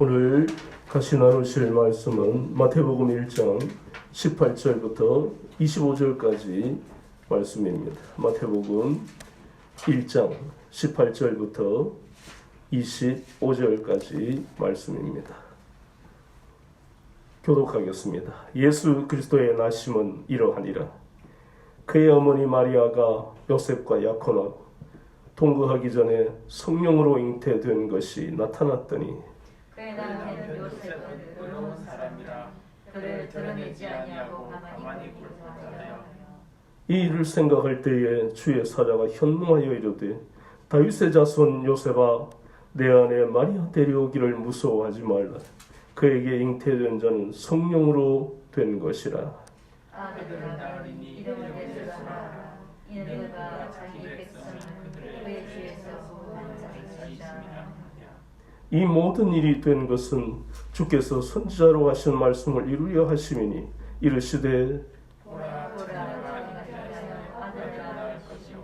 오늘 같이 나누실 말씀은 마태복음 1장 18절부터 25절까지 말씀입니다. 마태복음 1장 18절부터 25절까지 말씀입니다. 교독하겠습니다. 예수 그리스도의 나심은 이러하니라. 그의 어머니 마리아가 요셉과 야콘하고 동거하기 전에 성령으로 잉태된 것이 나타났더니 그의 남편 요셉은 의로운 사람이라 그를 드러내지 아니하고 가만히 굴복하여 이 일을 생각할 때에 주의 사자가 현몽하여 이르되 다윗의 자손 요셉아 내 안에 마리아 데려오기를 무서워하지 말라. 그에게 잉태된 자는 성령으로 된 것이라. 아들을 낳으니 이름을 대주라. 이는 그가 자기 백성을 그의 주에서 구원한 자이시라. 이 모든 일이 된 것은 주께서 선지자로 하신 말씀을 이루려 하심이니 이르시되 보라 아들을 낳을 것이요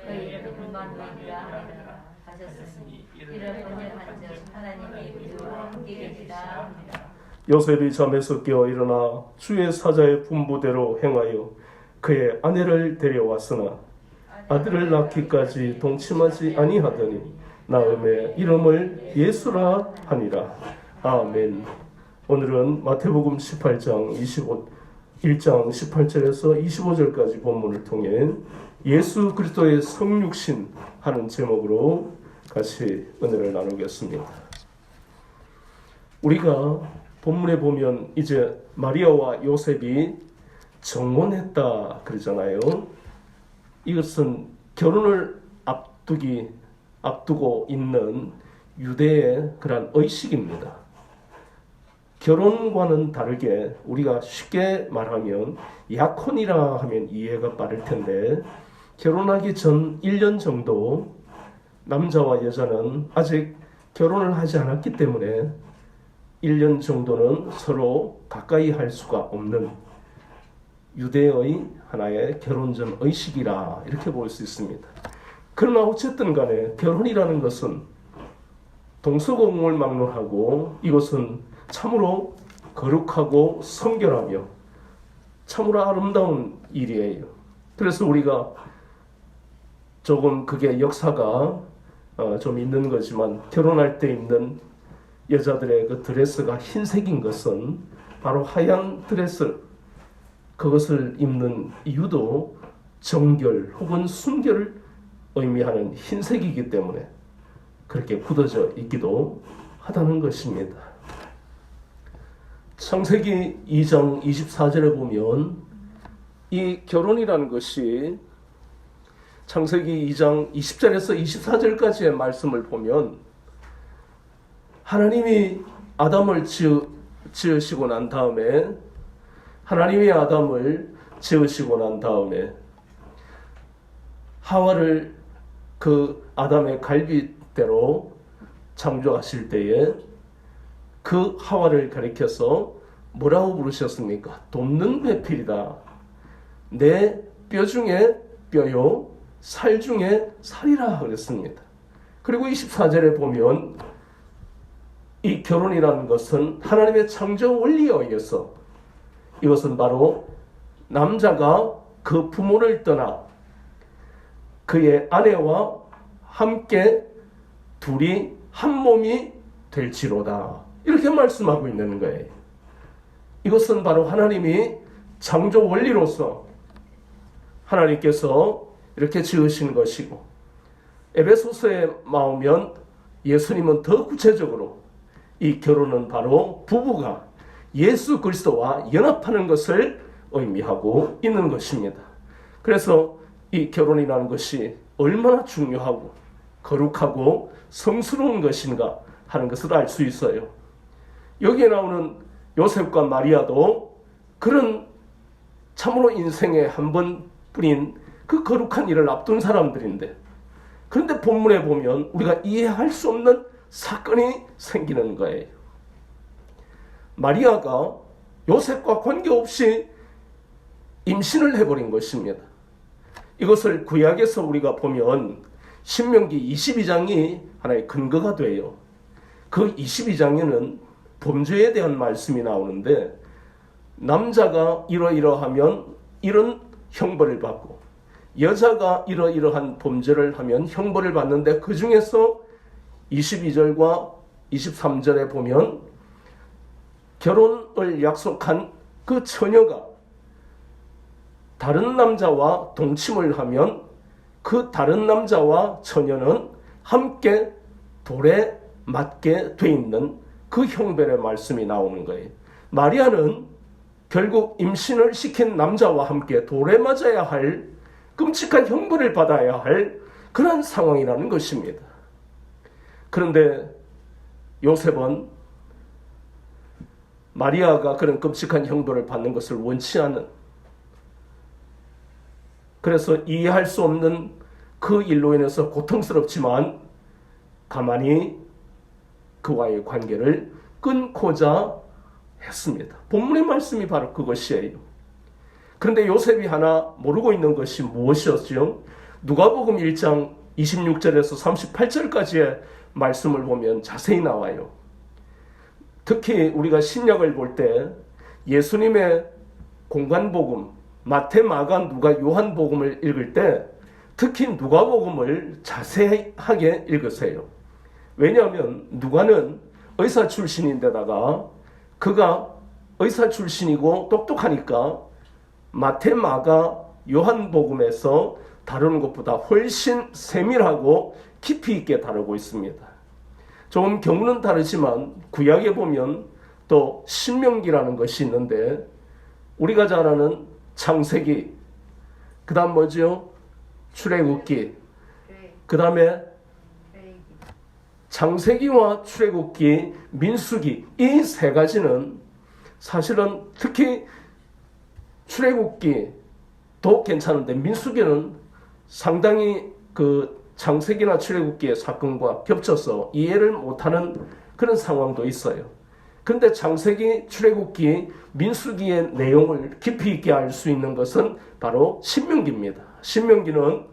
그의 이름은 임마누엘이라 하리라 하셨으니 이를 번역한 즉 하나님이 우리와 함께 계시다 합니다. 요셉이 잠에서 깨어 일어나 주의 사자의 분부대로 행하여 그의 아내를 데려왔으나 아들을 낳기까지 동침하지 아니하더니 나음의 이름을 예수라 하니라. 아멘. 오늘은 마태복음 18장 1장 18절에서 25절까지 본문을 통해 예수 그리스도의 성육신 하는 제목으로 같이 은혜를 나누겠습니다. 우리가 본문에 보면 이제 마리아와 요셉이 정혼했다 그러잖아요. 이것은 결혼을 앞두고 있는 유대의 그런 의식입니다. 결혼과는 다르게 우리가 쉽게 말하면 약혼이라 하면 이해가 빠를 텐데 결혼하기 전 1년 정도 남자와 여자는 아직 결혼을 하지 않았기 때문에 1년 정도는 서로 가까이 할 수가 없는 유대의 하나의 결혼 전 의식이라 이렇게 볼 수 있습니다. 그러나 어쨌든 간에 결혼이라는 것은 동서고금을 막론하고 이것은 참으로 거룩하고 성결하며 참으로 아름다운 일이에요. 그래서 우리가 조금 그게 역사가 좀 있는 거지만 결혼할 때 입는 여자들의 그 드레스가 흰색인 것은 바로 하얀 드레스 그것을 입는 이유도 정결 혹은 순결을 의미하는 흰색이기 때문에 그렇게 굳어져 있기도 하다는 것입니다. 창세기 2장 24절에 보면 이 결혼이라는 것이 창세기 2장 20절에서 24절까지의 말씀을 보면 하나님이 아담을 지으시고 난 다음에 하나님이 아담을 지으시고 난 다음에 하와를 그 아담의 갈빗대로 창조하실 때에 그 하와를 가리켜서 뭐라고 부르셨습니까? 돕는 배필이다. 내 뼈 중에 뼈요 살 중에 살이라 그랬습니다. 그리고 24절에 보면 이 결혼이라는 것은 하나님의 창조 원리에 의해서 이것은 바로 남자가 그 부모를 떠나 그의 아내와 함께 둘이 한 몸이 될지로다. 이렇게 말씀하고 있는 거예요. 이것은 바로 하나님이 창조 원리로서 하나님께서 이렇게 지으신 것이고 에베소서에 나오면 예수님은 더 구체적으로 이 결혼은 바로 부부가 예수 그리스도와 연합하는 것을 의미하고 있는 것입니다. 그래서 이 결혼이라는 것이 얼마나 중요하고 거룩하고 성스러운 것인가 하는 것을 알 수 있어요. 여기에 나오는 요셉과 마리아도 그런 참으로 인생에 한 번뿐인 그 거룩한 일을 앞둔 사람들인데 그런데 본문에 보면 우리가 이해할 수 없는 사건이 생기는 거예요. 마리아가 요셉과 관계없이 임신을 해버린 것입니다. 이것을 구약에서 우리가 보면 신명기 22장이 하나의 근거가 돼요. 그 22장에는 범죄에 대한 말씀이 나오는데 남자가 이러이러하면 이런 형벌을 받고 여자가 이러이러한 범죄를 하면 형벌을 받는데 그 중에서 22절과 23절에 보면 결혼을 약속한 그 처녀가 다른 남자와 동침을 하면 그 다른 남자와 처녀는 함께 돌에 맞게 돼 있는 그 형벌의 말씀이 나오는 거예요. 마리아는 결국 임신을 시킨 남자와 함께 돌에 맞아야 할 끔찍한 형벌을 받아야 할 그런 상황이라는 것입니다. 그런데 요셉은 마리아가 그런 끔찍한 형벌을 받는 것을 원치 않은, 그래서 이해할 수 없는 그 일로 인해서 고통스럽지만 가만히 그와의 관계를 끊고자 했습니다. 본문의 말씀이 바로 그것이에요. 그런데 요셉이 하나 모르고 있는 것이 무엇이었죠? 누가복음 1장 26절에서 38절까지의 말씀을 보면 자세히 나와요. 특히 우리가 신약을 볼 때 예수님의 공관복음, 마태, 마가, 누가, 요한복음을 읽을 때 특히 누가복음을 자세하게 읽으세요. 왜냐하면 누가는 의사 출신인데다가 그가 의사 출신이고 똑똑하니까 마태, 마가, 요한복음에서 다루는 것보다 훨씬 세밀하고 깊이 있게 다루고 있습니다. 조금 경우는 다르지만 구약에 보면 또 신명기라는 것이 있는데 우리가 잘 아는 창세기, 그 다음 뭐죠? 출애굽기, 그 다음에 창세기와 출애굽기, 민수기, 이 세 가지는 사실은 특히 출애굽기도 괜찮은데 민수기는 상당히 그 창세기나 출애굽기의 사건과 겹쳐서 이해를 못하는 그런 상황도 있어요. 그런데 창세기, 출애굽기, 민수기의 내용을 깊이 있게 알 수 있는 것은 바로 신명기입니다. 신명기는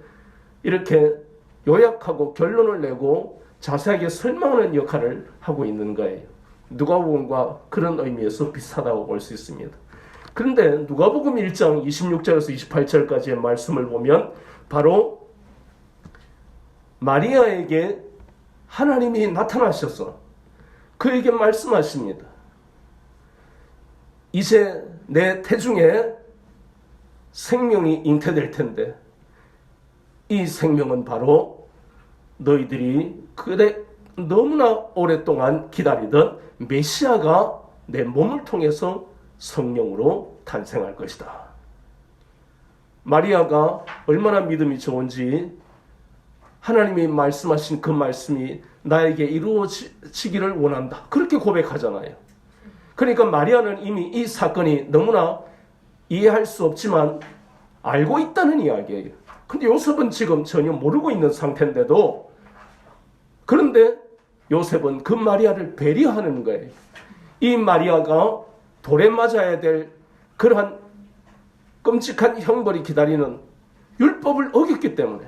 이렇게 요약하고 결론을 내고 자세하게 설명하는 역할을 하고 있는 거예요. 누가복음과 그런 의미에서 비슷하다고 볼 수 있습니다. 그런데 누가복음 1장 26절에서 28절까지의 말씀을 보면 바로 마리아에게 하나님이 나타나셔서 그에게 말씀하십니다. 이제 내 태중에 생명이 잉태될 텐데 이 생명은 바로 너희들이 그래 너무나 오랫동안 기다리던 메시아가 내 몸을 통해서 성령으로 탄생할 것이다. 마리아가 얼마나 믿음이 좋은지 하나님이 말씀하신 그 말씀이 나에게 이루어지기를 원한다. 그렇게 고백하잖아요. 그러니까 마리아는 이미 이 사건이 너무나 이해할 수 없지만 알고 있다는 이야기예요. 근데 요셉은 지금 전혀 모르고 있는 상태인데도 그런데 요셉은 그 마리아를 배려하는 거예요. 이 마리아가 돌에 맞아야 될 그러한 끔찍한 형벌이 기다리는 율법을 어겼기 때문에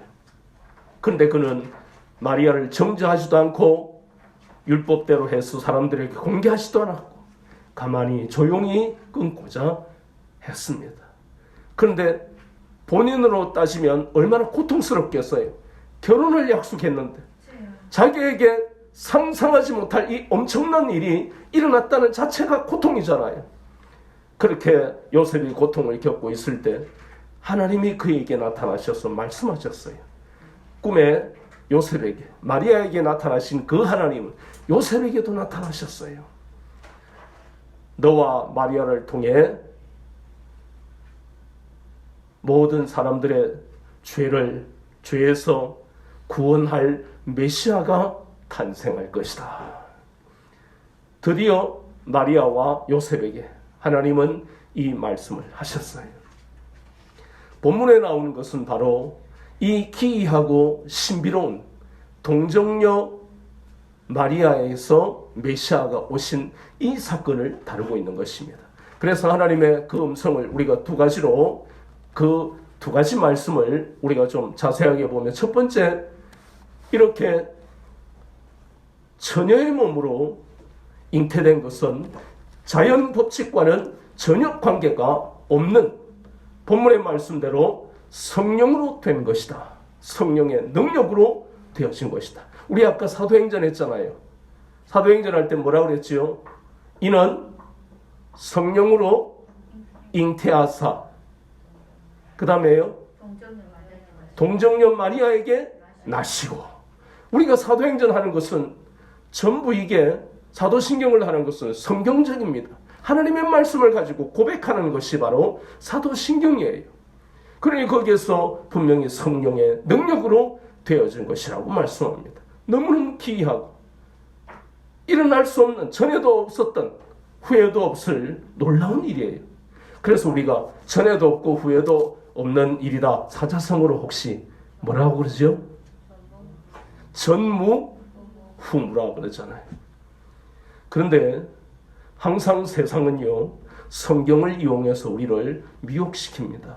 그런데 그는 마리아를 정죄하지도 않고 율법대로 해서 사람들에게 공개하지도 않았고 가만히 조용히 끊고자 했습니다. 그런데 본인으로 따지면 얼마나 고통스럽겠어요. 결혼을 약속했는데 자기에게 상상하지 못할 이 엄청난 일이 일어났다는 자체가 고통이잖아요. 그렇게 요셉이 고통을 겪고 있을 때 하나님이 그에게 나타나셔서 말씀하셨어요. 꿈에 요셉에게, 마리아에게 나타나신 그 하나님은 요셉에게도 나타나셨어요. 너와 마리아를 통해 모든 사람들의 죄에서 구원할 메시아가 탄생할 것이다. 드디어 마리아와 요셉에게 하나님은 이 말씀을 하셨어요. 본문에 나오는 것은 바로 이 기이하고 신비로운 동정녀 마리아에서 메시아가 오신 이 사건을 다루고 있는 것입니다. 그래서 하나님의 그 음성을 우리가 두 가지로 그 두 가지 말씀을 우리가 좀 자세하게 보면 첫 번째 이렇게 처녀의 몸으로 잉태된 것은 자연 법칙과는 전혀 관계가 없는 본문의 말씀대로 성령으로 된 것이다. 성령의 능력으로 되어진 것이다. 우리 아까 사도행전 했잖아요. 사도행전 할 때 뭐라고 그랬지요? 이는 성령으로 잉태하사, 그 다음에요, 동정녀 마리아에게 나시고. 우리가 사도행전 하는 것은 전부 이게 사도신경을 하는 것은 성경적입니다. 하나님의 말씀을 가지고 고백하는 것이 바로 사도신경이에요. 그러니 거기에서 분명히 성령의 능력으로 되어진 것이라고 말씀합니다. 너무너무 기이하고 일어날 수 없는, 전에도 없었던, 후에도 없을 놀라운 일이에요. 그래서 우리가 전에도 없고 후에도 없는 일이다, 사자성어로 혹시 뭐라고 그러죠? 전무후무라고 그러잖아요. 그런데 항상 세상은요, 성경을 이용해서 우리를 미혹시킵니다.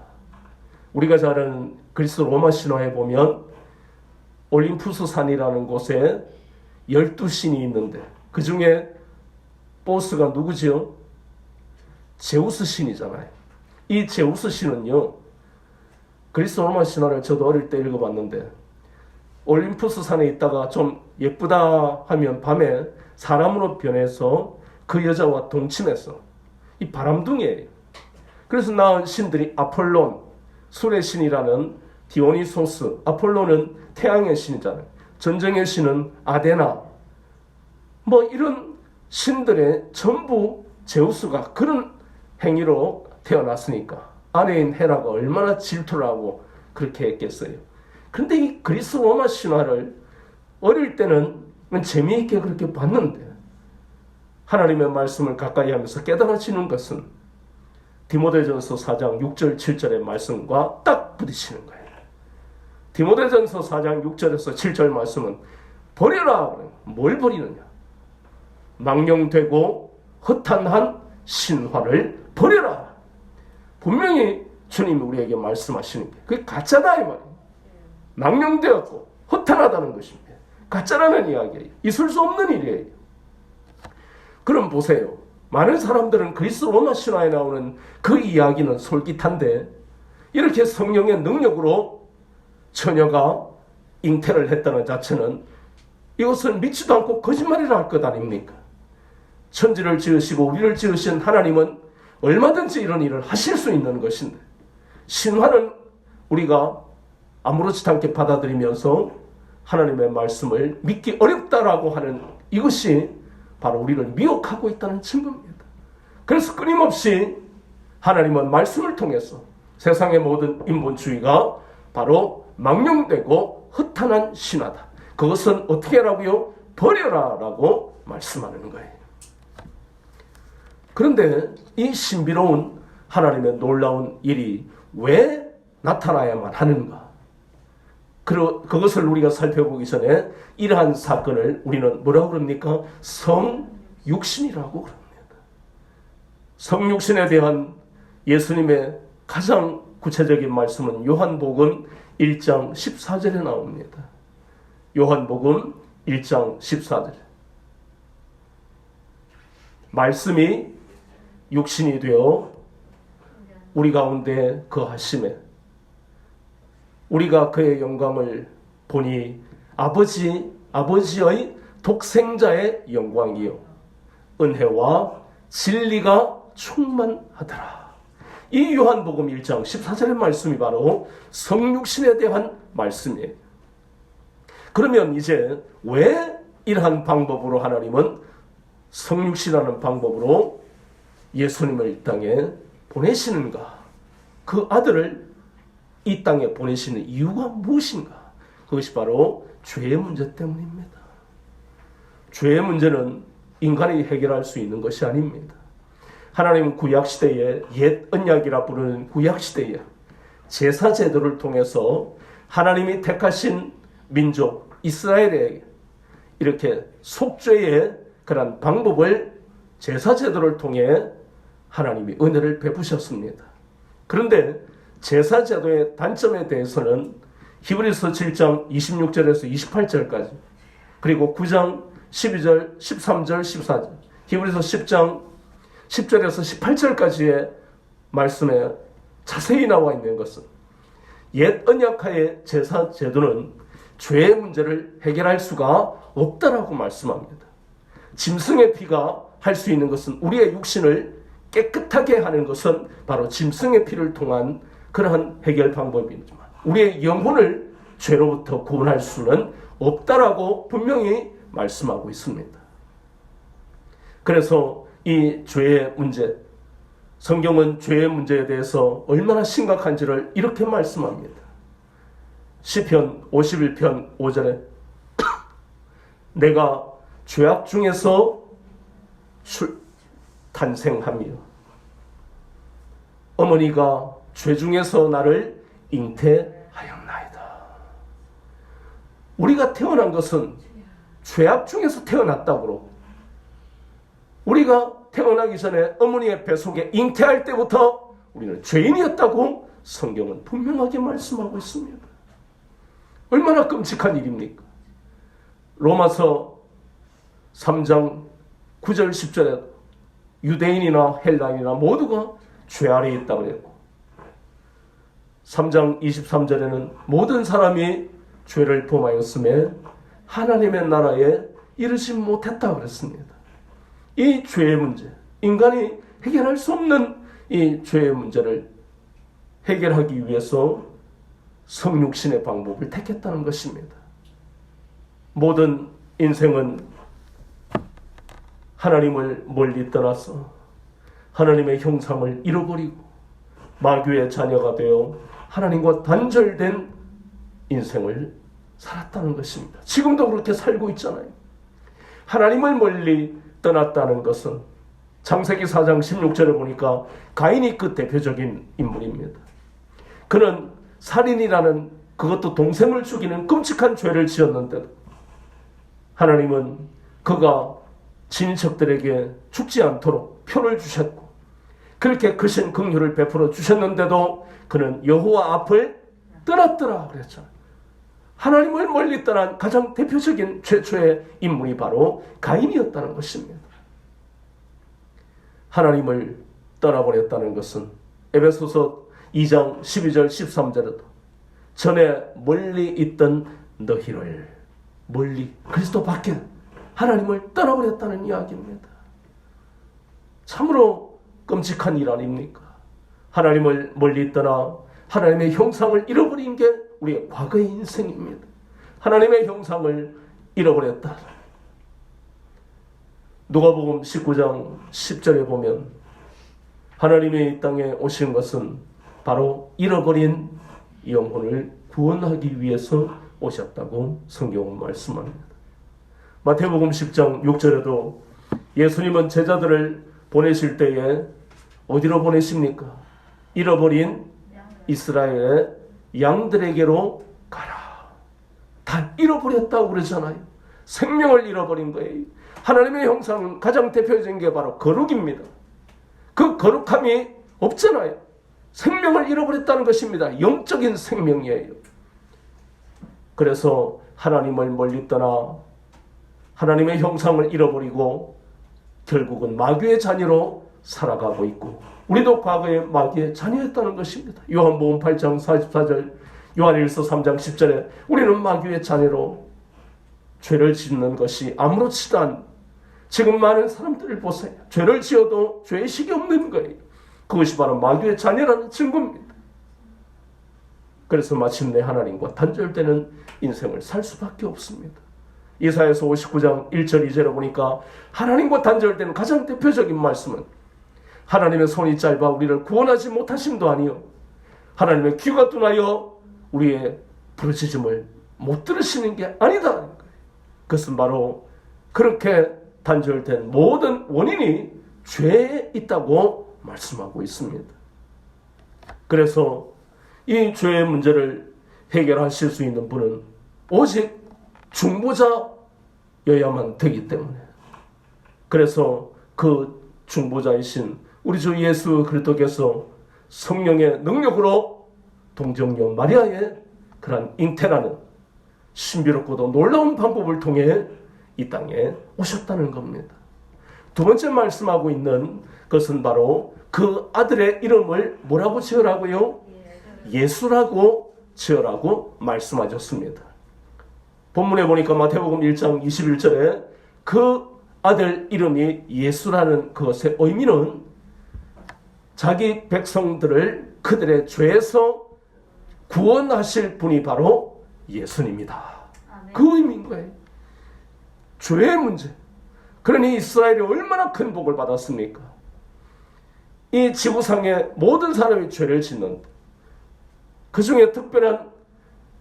우리가 잘 아는 그리스 로마 신화에 보면 올림푸스 산이라는 곳에 12신이 있는데 그 중에 보스가 누구죠? 제우스 신이잖아요. 이 제우스 신은요, 그리스 로마 신화를 저도 어릴 때 읽어봤는데 올림푸스 산에 있다가 좀 예쁘다 하면 밤에 사람으로 변해서 그 여자와 동침해서 이 바람둥이에요. 그래서 낳은 신들이 아폴론, 술의 신이라는 디오니소스, 아폴론은 태양의 신이잖아요. 전쟁의 신은 아데나, 뭐 이런 신들의 전부 제우스가 그런 행위로 태어났으니까 아내인 헤라가 얼마나 질투를 하고 그렇게 했겠어요. 그런데 이 그리스 로마 신화를 어릴 때는 재미있게 그렇게 봤는데 하나님의 말씀을 가까이 하면서 깨달아지는 것은 디모데전서 4장 6절 7절의 말씀과 딱 부딪히는 거예요. 디모데전서 4장 6절에서 7절 말씀은 버려라. 뭘 버리느냐? 망령되고 허탄한 신화를 버려라. 분명히 주님이 우리에게 말씀하시는 게 그게 가짜다 이 말이에요. 망령되었고 허탄하다는 것입니다. 가짜라는 이야기예요. 있을 수 없는 일이에요. 그럼 보세요. 많은 사람들은 그리스 로마 신화에 나오는 그 이야기는 솔깃한데 이렇게 성령의 능력으로 처녀가 잉태를 했다는 자체는 이것은 믿지도 않고 거짓말이라 할 것 아닙니까? 천지를 지으시고 우리를 지으신 하나님은 얼마든지 이런 일을 하실 수 있는 것인데 신화는 우리가 아무렇지도 않게 받아들이면서 하나님의 말씀을 믿기 어렵다라고 하는 이것이 바로 우리를 미혹하고 있다는 증거입니다. 그래서 끊임없이 하나님은 말씀을 통해서 세상의 모든 인본주의가 바로 망령되고 허탄한 신화다. 그것은 어떻게 하라고요? 버려라라고 말씀하는 거예요. 그런데 이 신비로운 하나님의 놀라운 일이 왜 나타나야만 하는가? 그것을 우리가 살펴보기 전에 이러한 사건을 우리는 뭐라고 그럽니까? 성육신이라고 그럽니다. 성육신에 대한 예수님의 가장 구체적인 말씀은 요한복음 1장 14절에 나옵니다. 요한복음 1장 14절. 말씀이 육신이 되어 우리 가운데 거하심에 우리가 그의 영광을 보니 아버지의 독생자의 영광이요 은혜와 진리가 충만하더라. 이 요한복음 1장 14절의 말씀이 바로 성육신에 대한 말씀이에요. 그러면 이제 왜 이러한 방법으로 하나님은 성육신하는 방법으로 예수님을 이 땅에 보내시는가? 그 아들을 이 땅에 보내시는 이유가 무엇인가? 그것이 바로 죄의 문제 때문입니다. 죄의 문제는 인간이 해결할 수 있는 것이 아닙니다. 하나님은 구약시대에 옛 언약이라 부르는 구약시대에 제사 제도를 통해서 하나님이 택하신 민족 이스라엘에게 이렇게 속죄의 그런 방법을 제사 제도를 통해 하나님이 은혜를 베푸셨습니다. 그런데 제사 제도의 단점에 대해서는 히브리서 7장 26절에서 28절까지 그리고 9장 12절, 13절, 14절, 히브리서 10장 10절에서 18절까지의 말씀에 자세히 나와 있는 것은 옛 언약하의 제사 제도는 죄의 문제를 해결할 수가 없다라고 말씀합니다. 짐승의 피가 할 수 있는 것은 우리의 육신을 깨끗하게 하는 것은 바로 짐승의 피를 통한 그러한 해결 방법이지만 우리의 영혼을 죄로부터 구원할 수는 없다라고 분명히 말씀하고 있습니다. 그래서 이 죄의 문제, 성경은 죄의 문제에 대해서 얼마나 심각한지를 이렇게 말씀합니다. 시편 51편 5절에 내가 죄악 중에서 탄생하며 어머니가 죄 중에서 나를 잉태하였나이다. 우리가 태어난 것은 죄악 중에서 태어났다고. 우리가 태어나기 전에 어머니의 뱃속에 잉태할 때부터 우리는 죄인이었다고 성경은 분명하게 말씀하고 있습니다. 얼마나 끔찍한 일입니까? 로마서 3장 9절 10절에 유대인이나 헬라인이나 모두가 죄 아래에 있다고 그랬고 3장 23절에는 모든 사람이 죄를 범하였음에 하나님의 나라에 이르지 못했다고 그랬습니다. 이 죄의 문제, 인간이 해결할 수 없는 이 죄의 문제를 해결하기 위해서 성육신의 방법을 택했다는 것입니다. 모든 인생은 하나님을 멀리 떠나서 하나님의 형상을 잃어버리고 마귀의 자녀가 되어 하나님과 단절된 인생을 살았다는 것입니다. 지금도 그렇게 살고 있잖아요. 하나님을 멀리 떠났다는 것은 창세기 4장 16절에 보니까 가인이 그 대표적인 인물입니다. 그는 살인이라는 그것도 동생을 죽이는 끔찍한 죄를 지었는데도 하나님은 그가 친척들에게 죽지 않도록 표를 주셨고 그렇게 크신 긍휼을 베풀어 주셨는데도 그는 여호와 앞을 떠났더라 그랬잖아요. 하나님을 멀리 떠난 가장 대표적인 최초의 인물이 바로 가인이었다는 것입니다. 하나님을 떠나버렸다는 것은 에베소서 2장 12절 13절에도 전에 멀리 있던 너희를 멀리 그리스도 밖에 하나님을 떠나버렸다는 이야기입니다. 참으로 끔찍한 일 아닙니까? 하나님을 멀리 떠나 하나님의 형상을 잃어버린 게 우리의 과거의 인생입니다. 하나님의 형상을 잃어버렸다. 누가복음 19장 10절에 보면 하나님의 이 땅에 오신 것은 바로 잃어버린 영혼을 구원하기 위해서 오셨다고 성경은 말씀합니다. 마태복음 10장 6절에도 예수님은 제자들을 보내실 때에 어디로 보내십니까? 잃어버린 이스라엘의 양들에게로 가라. 다 잃어버렸다고 그러잖아요. 생명을 잃어버린 거예요. 하나님의 형상은 가장 대표적인 게 바로 거룩입니다. 그 거룩함이 없잖아요. 생명을 잃어버렸다는 것입니다. 영적인 생명이에요. 그래서 하나님을 멀리 떠나 하나님의 형상을 잃어버리고 결국은 마귀의 자녀로 살아가고 있고 우리도 과거에 마귀의 자녀였다는 것입니다. 요한복음 8장 44절 요한일서 3장 10절에 우리는 마귀의 자녀로 죄를 짓는 것이 아무렇지도 않은 지금 많은 사람들을 보세요. 죄를 지어도 죄의식이 없는 거예요. 그것이 바로 마귀의 자녀라는 증거입니다. 그래서 마침내 하나님과 단절되는 인생을 살 수밖에 없습니다. 이사야서 59장 1절 2절에 보니까 하나님과 단절되는 가장 대표적인 말씀은 하나님의 손이 짧아 우리를 구원하지 못하심도 아니요 하나님의 귀가 둔하여 우리의 부르짖음을 못 들으시는 게 아니다라는 거예요. 그것은 바로 그렇게 단절된 모든 원인이 죄에 있다고 말씀하고 있습니다. 그래서 이 죄의 문제를 해결하실 수 있는 분은 오직 중보자여야만 되기 때문에 그래서 그 중보자이신 우리 주 예수 그리스도께서 성령의 능력으로 동정녀 마리아의 그런 잉태라는 신비롭고도 놀라운 방법을 통해 이 땅에 오셨다는 겁니다. 두 번째 말씀하고 있는 것은 바로 그 아들의 이름을 뭐라고 지으라고요? 예수라고 지으라고 말씀하셨습니다. 본문에 보니까 마태복음 1장 21절에 그 아들 이름이 예수라는 그것의 의미는 자기 백성들을 그들의 죄에서 구원하실 분이 바로 예수님이다. 그 의미인 거예요. 죄의 문제. 그러니 이스라엘이 얼마나 큰 복을 받았습니까? 이 지구상의 모든 사람이 죄를 짓는데 그 중에 특별한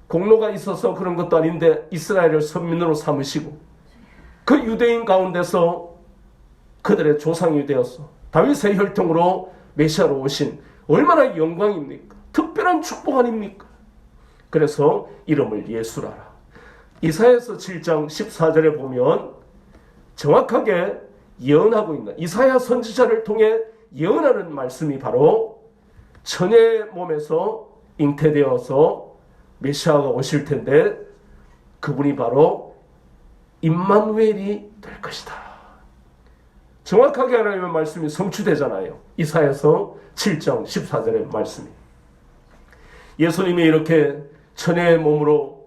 공로가 있어서 그런 것도 아닌데 이스라엘을 선민으로 삼으시고 그 유대인 가운데서 그들의 조상이 되어서 다윗의 혈통으로 메시아로 오신 얼마나 영광입니까? 특별한 축복 아닙니까? 그래서 이름을 예수라라. 이사야서 7장 14절에 보면 정확하게 예언하고 있는 이사야 선지자를 통해 예언하는 말씀이 바로 처녀의 몸에서 잉태되어서 메시아가 오실 텐데 그분이 바로 임마누엘이 될 것이다. 정확하게 하나님의 말씀이 성취되잖아요. 이사야서 7장 14절의 말씀이. 예수님이 이렇게 처녀의 몸으로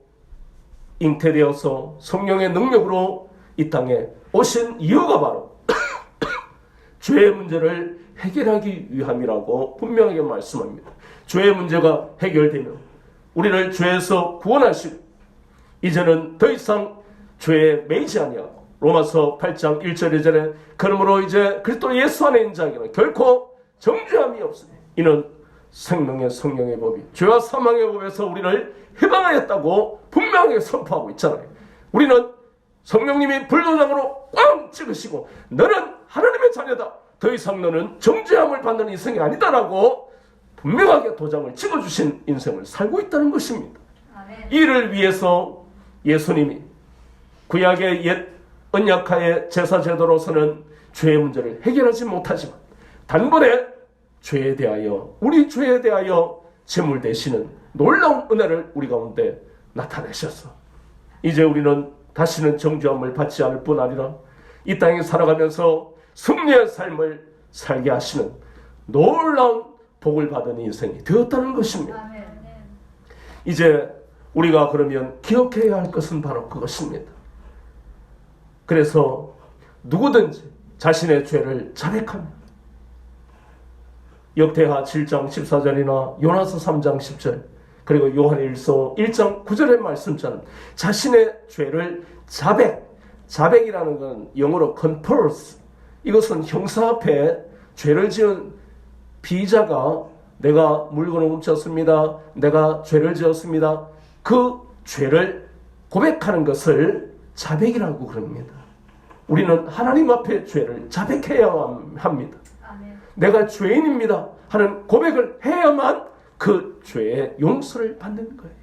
잉태되어서 성령의 능력으로 이 땅에 오신 이유가 바로 죄의 문제를 해결하기 위함이라고 분명하게 말씀합니다. 죄의 문제가 해결되면 우리를 죄에서 구원하시고 이제는 더 이상 죄에 매이지 아니하고 로마서 8장 1절 2절에 그러므로 이제 그리스도 예수 안에 있는 자에게는 결코 정죄함이 없으니 이는 생명의 성령의 법이 죄와 사망의 법에서 우리를 해방하였다고 분명하게 선포하고 있잖아요. 우리는 성령님이 불도장으로 꽝 찍으시고 너는 하나님의 자녀다. 더 이상 너는 정죄함을 받는 인생이 아니다라고 분명하게 도장을 찍어주신 인생을 살고 있다는 것입니다. 아멘. 이를 위해서 예수님이 구약의 옛 언약하의 제사 제도로서는 죄의 문제를 해결하지 못하지만 단번에 죄에 대하여 우리 죄에 대하여 제물 되시는 놀라운 은혜를 우리 가운데 나타내셨어. 이제 우리는 다시는 정죄함을 받지 않을 뿐 아니라 이 땅에 살아가면서 승리의 삶을 살게 하시는 놀라운 복을 받은 인생이 되었다는 것입니다. 아멘. 이제 우리가 그러면 기억해야 할 것은 바로 그것입니다. 그래서 누구든지 자신의 죄를 자백하며 역대하 7장 14절이나 요나서 3장 10절 그리고 요한일서 1장 9절의 말씀처럼 자신의 죄를 자백이라는 건 영어로 confess, 이것은 형사 앞에 죄를 지은 피의자가 내가 물건을 훔쳤습니다, 내가 죄를 지었습니다, 그 죄를 고백하는 것을 자백이라고 그럽니다. 우리는 하나님 앞에 죄를 자백해야 합니다. 아멘. 내가 죄인입니다 하는 고백을 해야만 그 죄의 용서를 받는 거예요.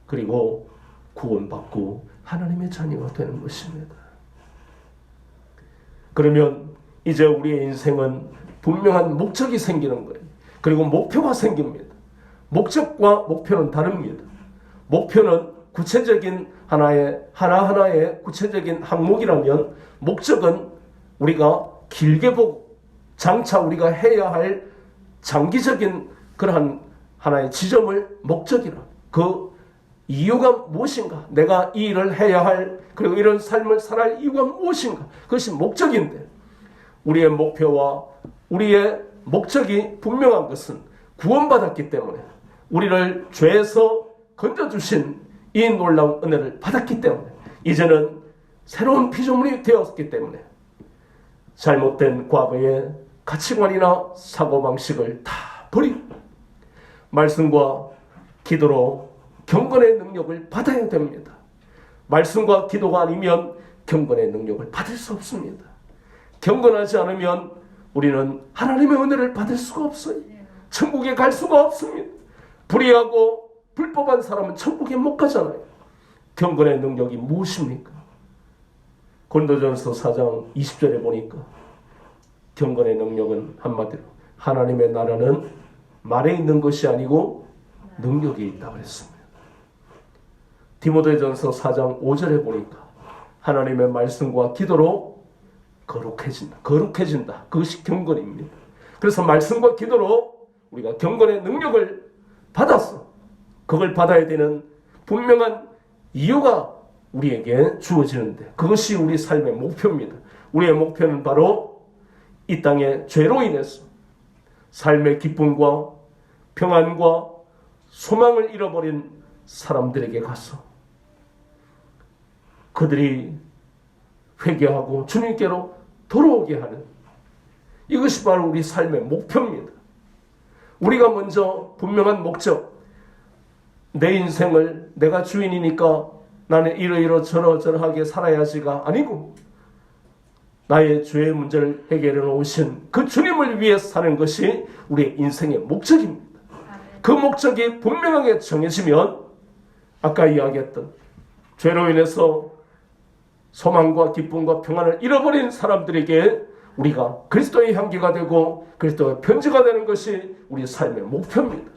그리고 구원받고 하나님의 자녀가 되는 것입니다. 그러면 이제 우리의 인생은 분명한 목적이 생기는 거예요. 그리고 목표가 생깁니다. 목적과 목표는 다릅니다. 목표는 구체적인 하나하나의 구체적인 항목이라면 목적은 우리가 길게 보고 장차 우리가 해야 할 장기적인 그러한 하나의 지점을 목적이라. 그 이유가 무엇인가? 내가 이 일을 해야 할 그리고 이런 삶을 살아갈 이유가 무엇인가? 그것이 목적인데 우리의 목표와 우리의 목적이 분명한 것은 구원받았기 때문에 우리를 죄에서 건져주신 이 놀라운 은혜를 받았기 때문에 이제는 새로운 피조물이 되었기 때문에 잘못된 과거의 가치관이나 사고방식을 다 버리고 말씀과 기도로 경건의 능력을 받아야 됩니다. 말씀과 기도가 아니면 경건의 능력을 받을 수 없습니다. 경건하지 않으면 우리는 하나님의 은혜를 받을 수가 없어요. 천국에 갈 수가 없습니다. 불의하고 불법한 사람은 천국에 못 가잖아요. 경건의 능력이 무엇입니까? 고린도전서 4장 20절에 보니까 경건의 능력은 한마디로 하나님의 나라는 말에 있는 것이 아니고 능력이 있다고 했습니다. 디모데전서 4장 5절에 보니까 하나님의 말씀과 기도로 거룩해진다. 그것이 경건입니다. 그래서 말씀과 기도로 우리가 경건의 능력을 받았어. 그걸 받아야 되는 분명한 이유가 우리에게 주어지는데, 그것이 우리 삶의 목표입니다. 우리의 목표는 바로 이 땅의 죄로 인해서 삶의 기쁨과 평안과 소망을 잃어버린 사람들에게 가서 그들이 회개하고 주님께로 돌아오게 하는, 이것이 바로 우리 삶의 목표입니다. 우리가 먼저 분명한 목적, 내 인생을 내가 주인이니까 나는 이러저러하게 살아야지가 아니고, 나의 죄의 문제를 해결해 놓으신 그 주님을 위해 사는 것이 우리의 인생의 목적입니다. 그 목적이 분명하게 정해지면 아까 이야기했던 죄로 인해서 소망과 기쁨과 평안을 잃어버린 사람들에게 우리가 그리스도의 향기가 되고 그리스도의 편지가 되는 것이 우리 삶의 목표입니다.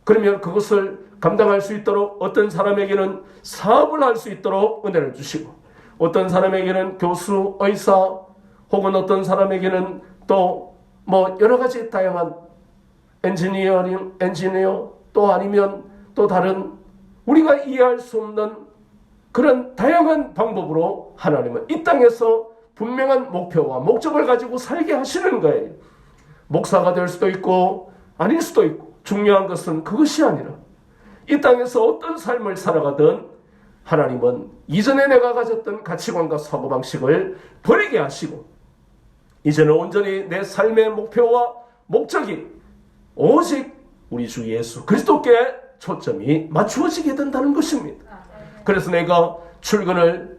그러면 그것을 감당할 수 있도록 어떤 사람에게는 사업을 할 수 있도록 은혜를 주시고, 어떤 사람에게는 교수, 의사, 혹은 어떤 사람에게는 또 여러 가지 다양한 엔지니어, 또 아니면 또 다른 우리가 이해할 수 없는 그런 다양한 방법으로 하나님은 이 땅에서 분명한 목표와 목적을 가지고 살게 하시는 거예요. 목사가 될 수도 있고 아닐 수도 있고, 중요한 것은 그것이 아니라 이 땅에서 어떤 삶을 살아가든 하나님은 이전에 내가 가졌던 가치관과 사고방식을 버리게 하시고, 이제는 온전히 내 삶의 목표와 목적이 오직 우리 주 예수 그리스도께 초점이 맞추어지게 된다는 것입니다. 그래서 내가 출근을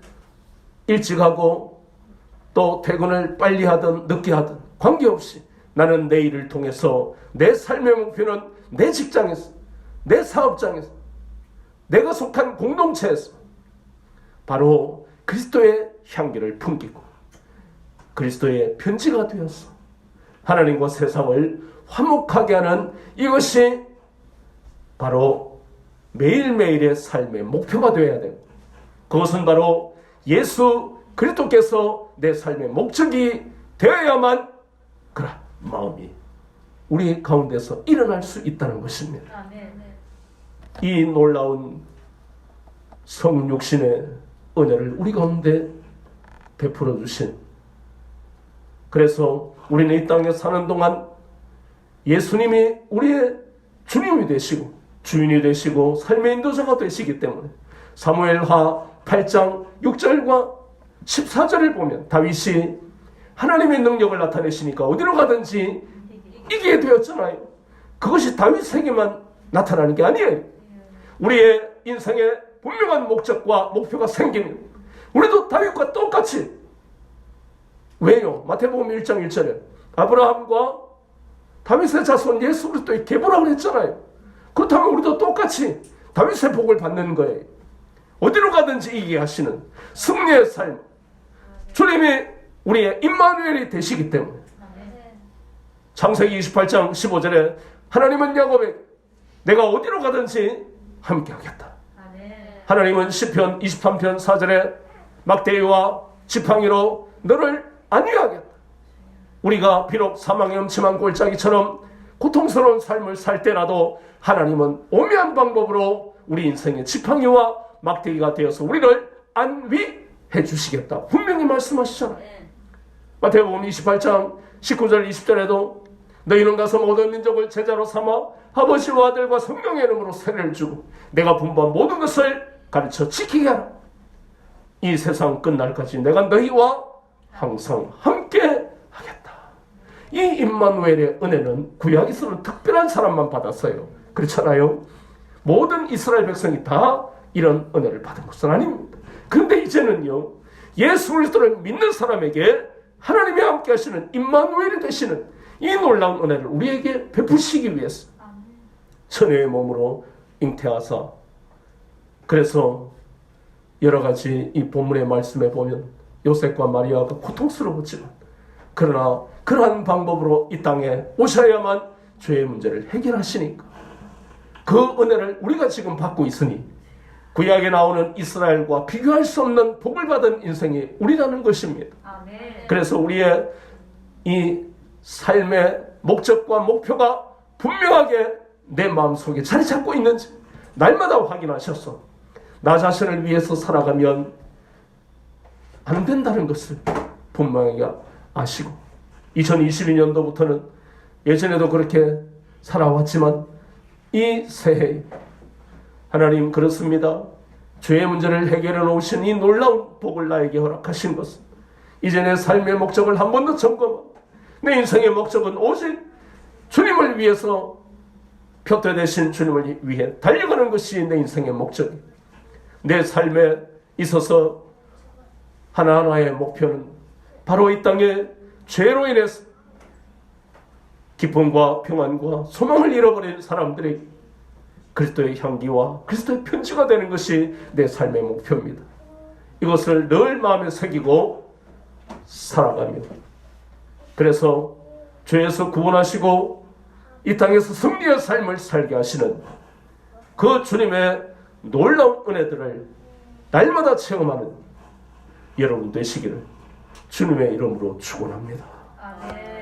일찍 하고 또 퇴근을 빨리 하든 늦게 하든 관계없이 나는 내 일을 통해서 내 삶의 목표는 내 직장에서, 내 사업장에서, 내가 속한 공동체에서 바로 그리스도의 향기를 풍기고 그리스도의 편지가 되어서 하나님과 세상을 화목하게 하는, 이것이 바로 매일매일의 삶의 목표가 되어야 되고, 그것은 바로 예수 그리스도께서 내 삶의 목적이 되어야만 그런 마음이 우리 가운데서 일어날 수 있다는 것입니다. 이 놀라운 성인 육신의 은혜를 우리 가운데 베풀어 주신, 그래서 우리는 이 땅에 사는 동안 예수님이 우리의 주님이 되시고 주인이 되시고 삶의 인도자가 되시기 때문에 사무엘하 8장 6절과 14절을 보면 다윗이 하나님의 능력을 나타내시니까 어디로 가든지 이기게 되었잖아요. 그것이 다윗에게만 나타나는 게 아니에요. 우리의 인생에 분명한 목적과 목표가 생기면 우리도 다윗과 똑같이, 왜요? 마태복음 1장 1절에 아브라함과 다윗의 자손 예수 그리스도의 계보라고 했잖아요. 그렇다면 우리도 똑같이 다윗의 복을 받는 거예요. 어디로 가든지 이기게 하시는 승리의 삶, 주님이 우리의 임마누엘이 되시기 때문에 창세기 28장 15절에 하나님은 야곱에게 내가 어디로 가든지 함께 하겠다. 하나님은 시편 23편 4절에 막대기와 지팡이로 너를 안위하겠다. 우리가 비록 사망의 음침한 골짜기처럼 고통스러운 삶을 살 때라도 하나님은 오묘한 방법으로 우리 인생의 지팡이와 막대기가 되어서 우리를 안위해 주시겠다. 분명히 말씀하시잖아요. 마태복음 28장 19절 20절에도 너희는 가서 모든 민족을 제자로 삼아 아버지와 아들과 성령의 이름으로 세례를 주고 내가 분부한 모든 것을 가르쳐 지키게 하라. 이 세상 끝날까지 내가 너희와 항상 함께 하겠다. 이 임마누엘의 은혜는 구약에서는 특별한 사람만 받았어요. 그렇잖아요. 모든 이스라엘 백성이 다 이런 은혜를 받은 것은 아닙니다. 그런데 이제는요, 예수 그리스도를 믿는 사람에게 하나님이 함께 하시는 임마누엘이 되시는 이 놀라운 은혜를 우리에게 베푸시기 위해서 처녀의 몸으로 잉태하사, 그래서 여러 가지 이 본문의 말씀에 보면 요셉과 마리아가 고통스러웠지만 그러나 그러한 방법으로 이 땅에 오셔야만 죄의 문제를 해결하시니까 그 은혜를 우리가 지금 받고 있으니 구약에 나오는 이스라엘과 비교할 수 없는 복을 받은 인생이 우리라는 것입니다. 아멘. 그래서 우리의 이 삶의 목적과 목표가 분명하게 내 마음속에 자리 잡고 있는지 날마다 확인하셔서 나 자신을 위해서 살아가면 안 된다는 것을 분명하게 아시고 2022년도부터는 예전에도 그렇게 살아왔지만 이 새해 하나님 그렇습니다. 죄의 문제를 해결해 놓으신 이 놀라운 복을 나에게 허락하신 것은 이제 내 삶의 목적을 한 번 더 점검하고 내 인생의 목적은 오직 주님을 위해서 표대되신 주님을 위해 달려가는 것이 내 인생의 목적이에요. 내 삶에 있어서 하나하나의 목표는 바로 이 땅에 죄로 인해서 기쁨과 평안과 소망을 잃어버린 사람들에게 그리스도의 향기와 그리스도의 편지가 되는 것이 내 삶의 목표입니다. 이것을 늘 마음에 새기고 살아갑니다. 그래서 죄에서 구원하시고 이 땅에서 승리의 삶을 살게 하시는 그 주님의 놀라운 은혜들을 날마다 체험하는 여러분 되시기를 주님의 이름으로 축원합니다. 아멘.